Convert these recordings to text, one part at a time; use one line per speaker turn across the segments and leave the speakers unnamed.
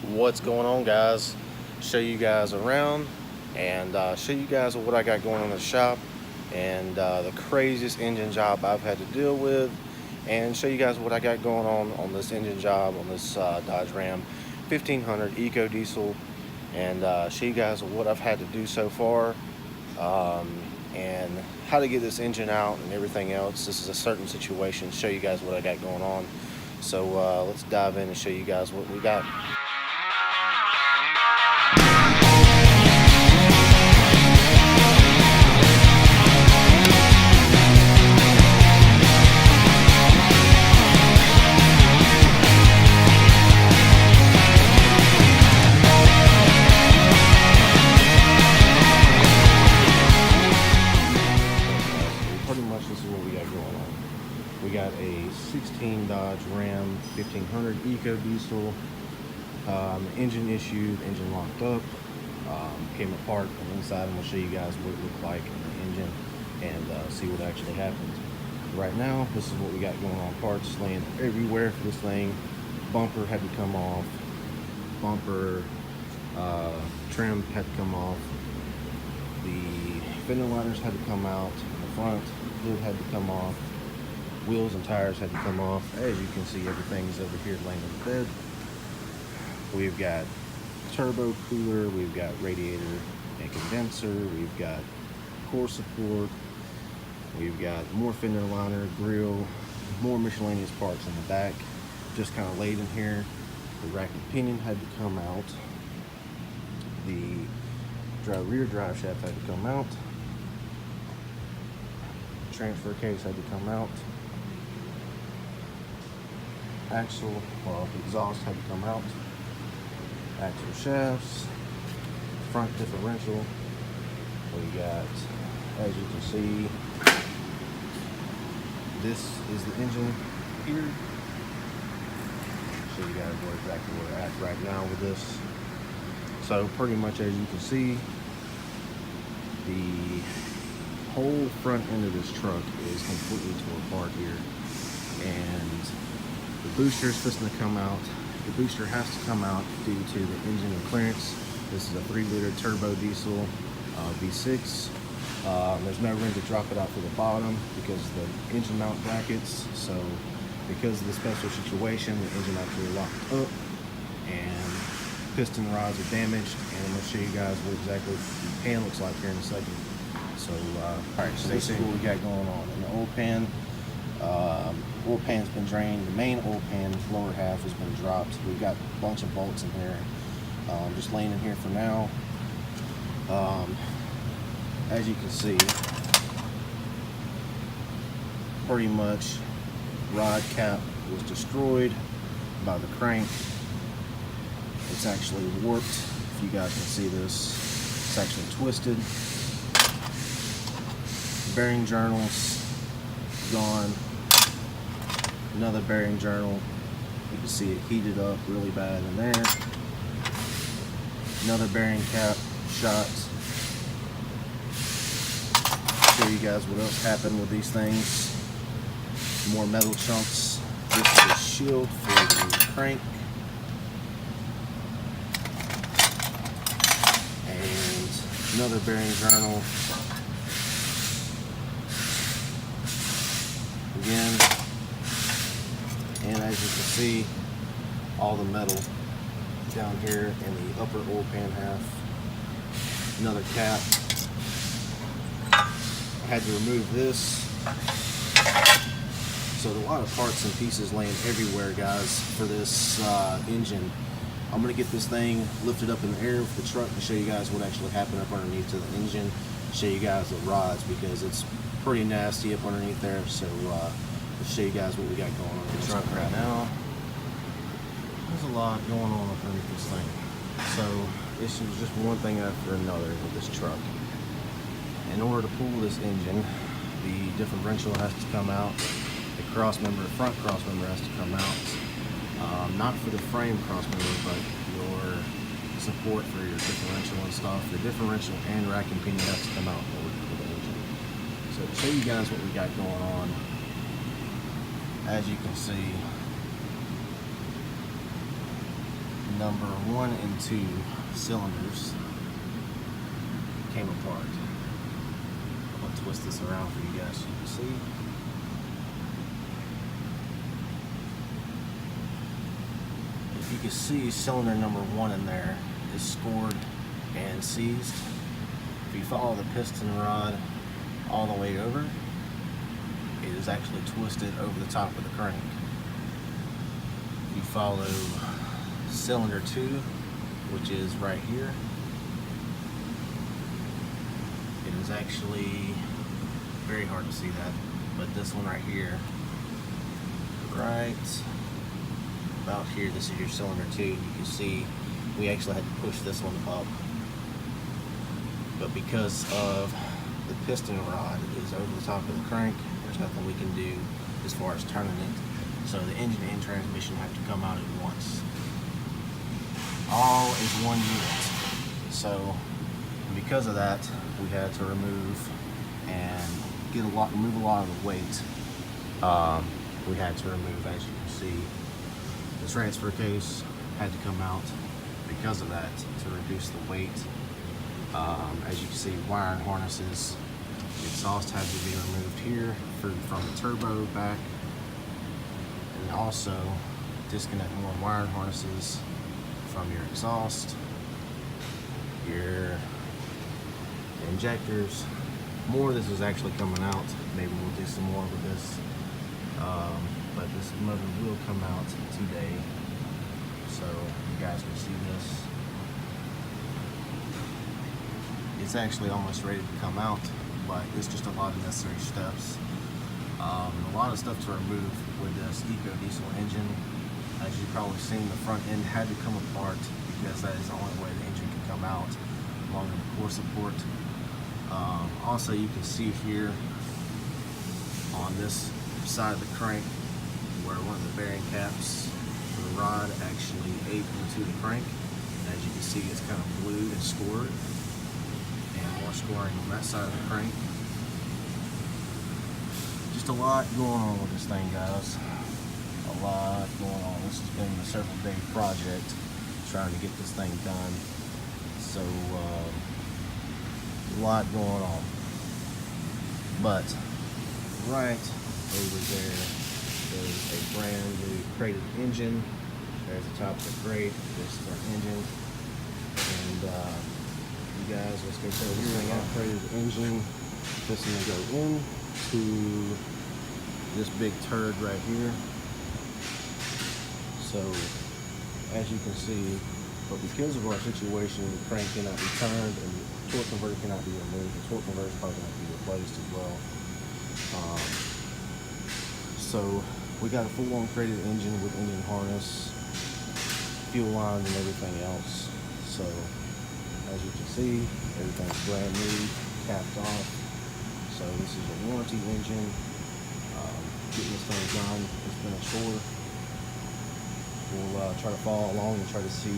What's going on, guys? Show you guys around and show you guys what I got going on in the shop and the craziest engine job I've had to deal with, and show you guys what I got going on this engine job on this Dodge Ram 1500 Eco Diesel, and show you guys what I've had to do so far, um, and how to get this engine out and everything else. This is a certain situation. Show you guys what I got going on. So let's dive in and show you guys what we got. Pretty much this is what we got going on. We got a 16 Dodge Ram 1500 Eco Diesel, engine issued, engine locked up, came apart on the inside, and we'll show you guys what it looked like in the engine and see what actually happened. Right now, this is what we got going on. Parts laying everywhere for this thing. Bumper had to come off. Bumper trim had to come off. The fender liners had to come out. The front lid had to come off. Wheels and tires had to come off. As you can see, everything's over here laying on the bed. We've got turbo cooler, we've got radiator and condenser, we've got core support, we've got more fender liner, grill, more miscellaneous parts in the back, just kind of laid in here. The rack and pinion had to come out. The rear drive shaft had to come out. Transfer case had to come out. Axle, exhaust had to come out. Axle shafts, front differential. We got, as you can see, this is the engine here. Show you guys exactly where we're at right now with this. So pretty much, as you can see, the whole front end of this truck is completely tore apart here, and the booster is supposed to come out. The booster has to come out due to the engine and clearance. This is a 3-liter turbo diesel V6. There's no room to drop it out to the bottom because of the engine mount brackets. So because of the special situation, the engine actually locked up and piston rods are damaged, and I'm going to show you guys what exactly the pan looks like here in a second. So, alright, so this is what we got going on. In the oil pan, oil pan's been drained. The main oil pan lower half has been dropped. We've got a bunch of bolts in here, just laying in here for now. As you can see, pretty much rod cap was destroyed by the crank. It's actually warped, if you guys can see this. It's actually twisted. Bearing journals gone. Another bearing journal. You can see it heated up really bad in there. Another bearing cap shot. Show you guys what else happened with these things. More metal chunks. This is a shield for the crank. And another bearing journal. Again. And as you can see, all the metal down here in the upper oil pan half. Another cap. I had to remove this. So a lot of parts and pieces laying everywhere, guys, for this engine. I'm gonna get this thing lifted up in the air with the truck to show you guys what actually happened up underneath to the engine. Show you guys the rods because it's pretty nasty up underneath there. So let's show you guys what we got going on in the truck right now. There's a lot going on up underneath this thing. So this is just one thing after another with this truck. In order to pull this engine, the differential has to come out. The cross member, front cross member has to come out. Not for the frame cross member, but your support for your differential and stuff. The differential and rack and pinion has to come out in order for the engine. So to show you guys what we got going on, as you can see, number 1 and 2 cylinders came apart. I'm going to twist this around for you guys so you can see. If you can see, cylinder number 1 in there is scored and seized. If you follow the piston rod all the way over, it is actually twisted over the top of the crank. If you follow cylinder 2, which is right here, it is actually very hard to see that, but this one right here, right about here, this is your cylinder 2. You can see we actually had to push this one up, but because of the piston rod is over the top of the crank, there's nothing we can do as far as turning it. So the engine and transmission have to come out at once. All is one unit. So because of that, we had to remove and move a lot of the weight. We had to remove, as you can see, the transfer case had to come out because of that to reduce the weight. As you can see, wire and harnesses, the exhaust had to be removed here from the turbo back, and also disconnect more wire and harnesses from your exhaust, your injectors. More of this is actually coming out. Maybe we'll do some more with this, but this motor will come out today, so you guys can see this. It's actually almost ready to come out, but it's just a lot of necessary steps. A lot of stuff to remove with this EcoDiesel engine. As you've probably seen, the front end had to come apart because that is the only way the engine can come out, along with the core support. Also, you can see here on this side of the crank where one of the bearing caps for the rod actually ate into the crank. As you can see, it's kind of blued and scored, and more scoring on that side of the crank. Just a lot going on with this thing, guys. A lot going on. This has been a several day project trying to get this thing done. So a lot going on. But right over there is a brand new crated engine. There's the top of the crate. This is our engine. And you guys, let's go show this thing out. Crated engine. This is gonna go into this big turd right here. So as you can see, but because of our situation, the crank cannot be turned and the torque converter cannot be removed. The torque converter is probably going to be replaced as well. So we got a full-on crated engine with engine harness, fuel lines, and everything else. So as you can see, everything's brand new, capped off. So this is a warranty engine. Getting this thing done, it's been a chore. We'll try to follow along and try to see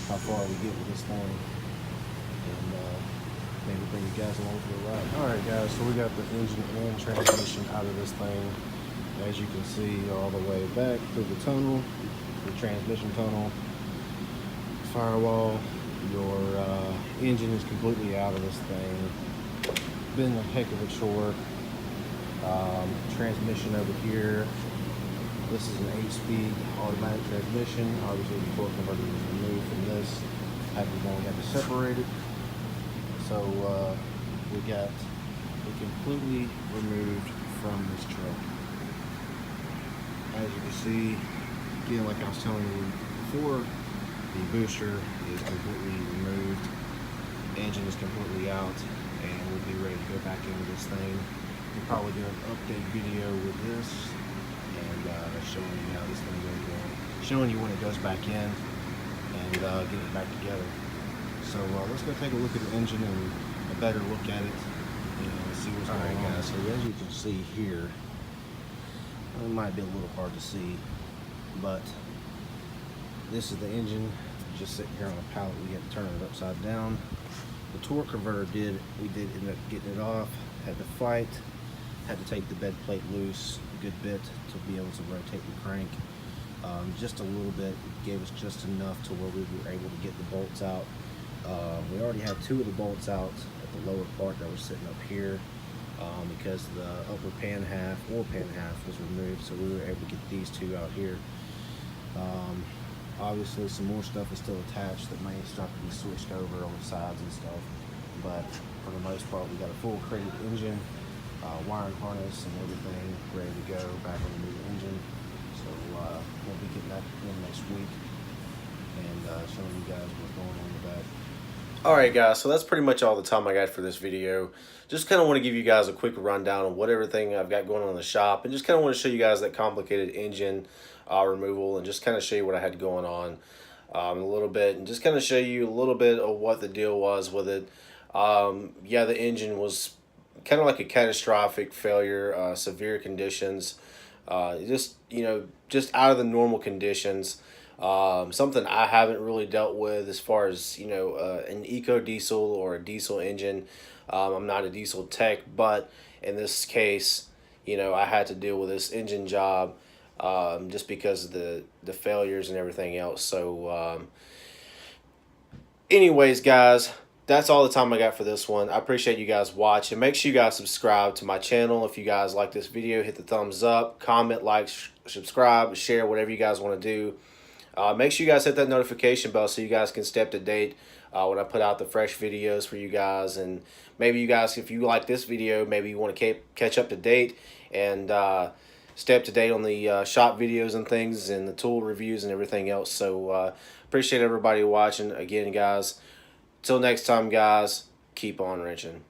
how far we get with this thing, and maybe bring you guys along for the ride. Alright guys, so we got the engine and transmission out of this thing. As you can see, all the way back through the tunnel, the transmission tunnel, firewall. Your engine is completely out of this thing. Been a heck of a chore. Transmission over here. This is an 8-speed automatic transmission. Obviously the torque converter was removed from this. Had to separate it. So we got it completely removed from this truck. As you can see, again, like I was telling you before, the booster is completely removed. Engine is completely out, and we'll be ready to go back into this thing. We'll probably do an update video with this, and showing you how this thing goes on, showing you when it goes back in, and get it back together. So let's go take a look at the engine and a better look at it and see what's going on. Guys, so as you can see here, it might be a little hard to see, but this is the engine just sitting here on a pallet. We had to turn it upside down. The torque converter we did end up getting it off, had to fight, had to take the bed plate loose a good bit to be able to rotate the crank. just a little bit. It gave us just enough to where we were able to get the bolts out. We already had 2 of the bolts out at the lower part that were sitting up here, because the upper pan half was removed, so we were able to get these 2 out here. Obviously some more stuff is still attached that may start to be switched over on the sides and stuff, but for the most part we got a full crated engine, wiring harness and everything ready to go back on the new engine. So we'll be getting that in next week and showing you guys what's going on with that. Alright guys, so that's pretty much all the time I got for this video. Just kind of want to give you guys a quick rundown of what everything I've got going on in the shop, and just kind of want to show you guys that complicated engine removal, and just kind of show you what I had going on a little bit, and just kind of show you a little bit of what the deal was with it. Yeah, the engine was kind of like a catastrophic failure, severe conditions, just just out of the normal conditions. Something I haven't really dealt with as far as an eco diesel or a diesel engine. I'm not a diesel tech, but in this case, I had to deal with this engine job just because of the failures and everything else. So anyways guys, that's all the time I got for this one. I appreciate you guys watching. Make sure you guys subscribe to my channel. If you guys like this video, hit the thumbs up, comment, like, subscribe, share, whatever you guys want to do. Make sure you guys hit that notification bell so you guys can stay up to date when I put out the fresh videos for you guys. And maybe you guys, if you like this video, maybe you want to catch up to date and stay up to date on the shop videos and things and the tool reviews and everything else. So appreciate everybody watching again, guys. Till next time, guys, keep on wrenching.